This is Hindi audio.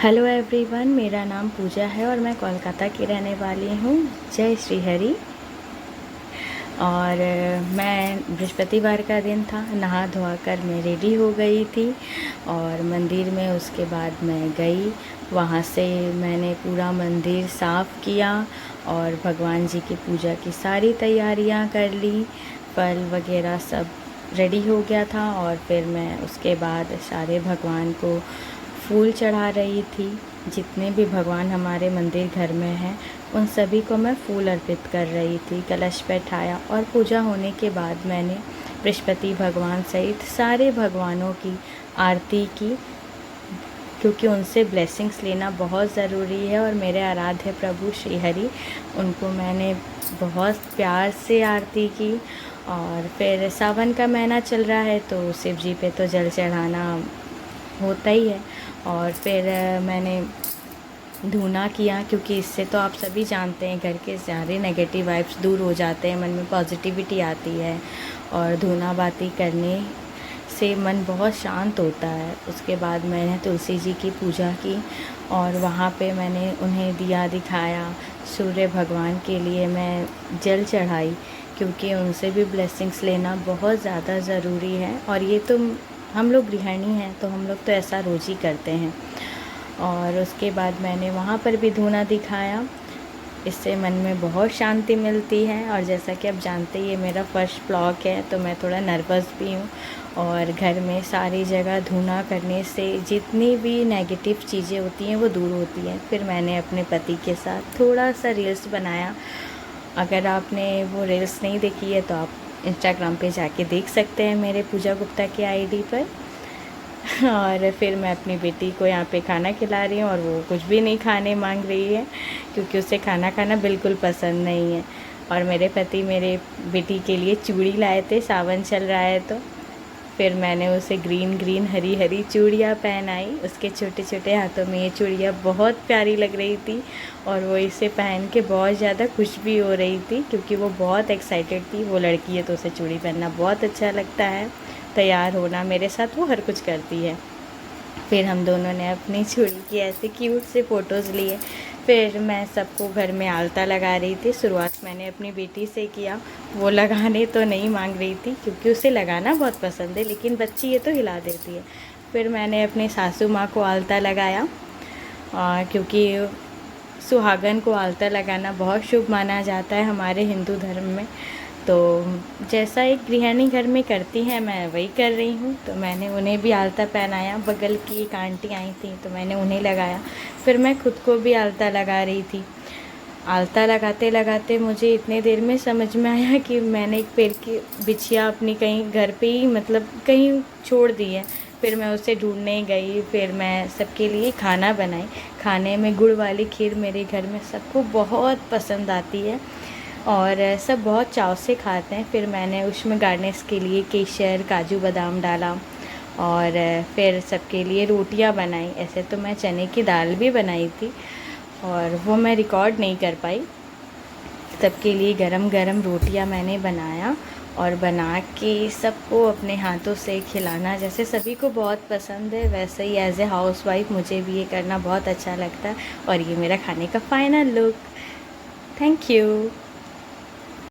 हेलो एवरीवन, मेरा नाम पूजा है और मैं कोलकाता की रहने वाली हूँ। जय श्री हरि। और मैं बृहस्पतिवार का दिन था, नहा धोआ कर मैं रेडी हो गई थी और मंदिर में उसके बाद मैं गई। वहाँ से मैंने पूरा मंदिर साफ़ किया और भगवान जी की पूजा की सारी तैयारियाँ कर ली। फल वगैरह सब रेडी हो गया था और फिर मैं उसके बाद सारे भगवान को फूल चढ़ा रही थी। जितने भी भगवान हमारे मंदिर घर में हैं उन सभी को मैं फूल अर्पित कर रही थी। कलश बैठाया और पूजा होने के बाद मैंने बृहस्पति भगवान सहित सारे भगवानों की आरती की, क्योंकि उनसे ब्लेसिंग्स लेना बहुत ज़रूरी है। और मेरे आराध्य प्रभु श्री हरि, उनको मैंने बहुत प्यार से आरती की। और फिर सावन का महीना चल रहा है तो शिव जी पे तो जल चढ़ाना होता ही है। और फिर मैंने धूना किया, क्योंकि इससे तो आप सभी जानते हैं घर के सारे नेगेटिव वाइब्स दूर हो जाते हैं, मन में पॉजिटिविटी आती है और धूना बाती करने से मन बहुत शांत होता है। उसके बाद मैंने तुलसी जी की पूजा की और वहाँ पे मैंने उन्हें दिया दिखाया। सूर्य भगवान के लिए मैं जल चढ़ाई, क्योंकि उनसे भी ब्लेसिंग्स लेना बहुत ज़्यादा ज़रूरी है। और ये तो हम लोग गृहिणी हैं तो हम लोग तो ऐसा रोज़ ही करते हैं। और उसके बाद मैंने वहाँ पर भी धूना दिखाया। इससे मन में बहुत शांति मिलती है। और जैसा कि आप जानते ही, ये मेरा फर्स्ट व्लॉग है तो मैं थोड़ा नर्वस भी हूँ। और घर में सारी जगह धूना करने से जितनी भी नेगेटिव चीज़ें होती हैं वो दूर होती हैं। फिर मैंने अपने पति के साथ थोड़ा सा रील्स बनाया। अगर आपने वो रील्स नहीं देखी है तो आप इंस्टाग्राम पे जाके देख सकते हैं, मेरे पूजा गुप्ता के आईडी पर। और फिर मैं अपनी बेटी को यहाँ पे खाना खिला रही हूँ और वो कुछ भी नहीं खाने मांग रही है, क्योंकि उसे खाना खाना बिल्कुल पसंद नहीं है। और मेरे पति मेरे बेटी के लिए चूड़ी लाए थे, सावन चल रहा है तो फिर मैंने उसे ग्रीन ग्रीन हरी हरी चूड़ियाँ पहनाई। उसके छोटे छोटे हाथों में ये चूड़ियाँ बहुत प्यारी लग रही थी और वो इसे पहन के बहुत ज़्यादा खुश भी हो रही थी, क्योंकि वो बहुत एक्साइटेड थी। वो लड़की है तो उसे चूड़ी पहनना बहुत अच्छा लगता है, तैयार होना। मेरे साथ वो हर कुछ करती है। फिर हम दोनों ने अपनी चूड़ी की ऐसे क्यूट से फ़ोटोज़ लिए। फिर मैं सबको घर में आलता लगा रही थी। शुरुआत मैंने अपनी बेटी से किया, वो लगाने तो नहीं मांग रही थी, क्योंकि उसे लगाना बहुत पसंद है, लेकिन बच्ची ये तो हिला देती है। फिर मैंने अपनी सासू माँ को आलता लगाया, क्योंकि सुहागन को आलता लगाना बहुत शुभ माना जाता है हमारे हिंदू धर्म में। तो जैसा एक गृहिणी घर में करती है मैं वही कर रही हूँ। तो मैंने उन्हें भी आलता पहनाया। बगल की एक आंटी आई थी तो मैंने उन्हें लगाया। फिर मैं खुद को भी आलता लगा रही थी। आलता लगाते लगाते मुझे इतने देर में समझ में आया कि मैंने एक पैर की बिछिया अपनी कहीं घर पे ही, मतलब कहीं छोड़ दी है। फिर मैं उसे ढूंढने गई। फिर मैं सबके लिए खाना बनाई। खाने में गुड़ वाली खीर मेरे घर में सबको बहुत पसंद आती है और सब बहुत चाव से खाते हैं। फिर मैंने उसमें गार्निश के लिए केसर, काजू बादाम डाला और फिर सबके लिए रोटियां बनाई। ऐसे तो मैं चने की दाल भी बनाई थी और वो मैं रिकॉर्ड नहीं कर पाई। सबके लिए गरम गरम रोटियां मैंने बनाया और बना के सबको अपने हाथों से खिलाना। जैसे सभी को बहुत पसंद है, वैसे ही एज ए हाउस वाइफ मुझे भी ये करना बहुत अच्छा लगता है। और ये मेरा खाने का फाइनल लुक। Thank you.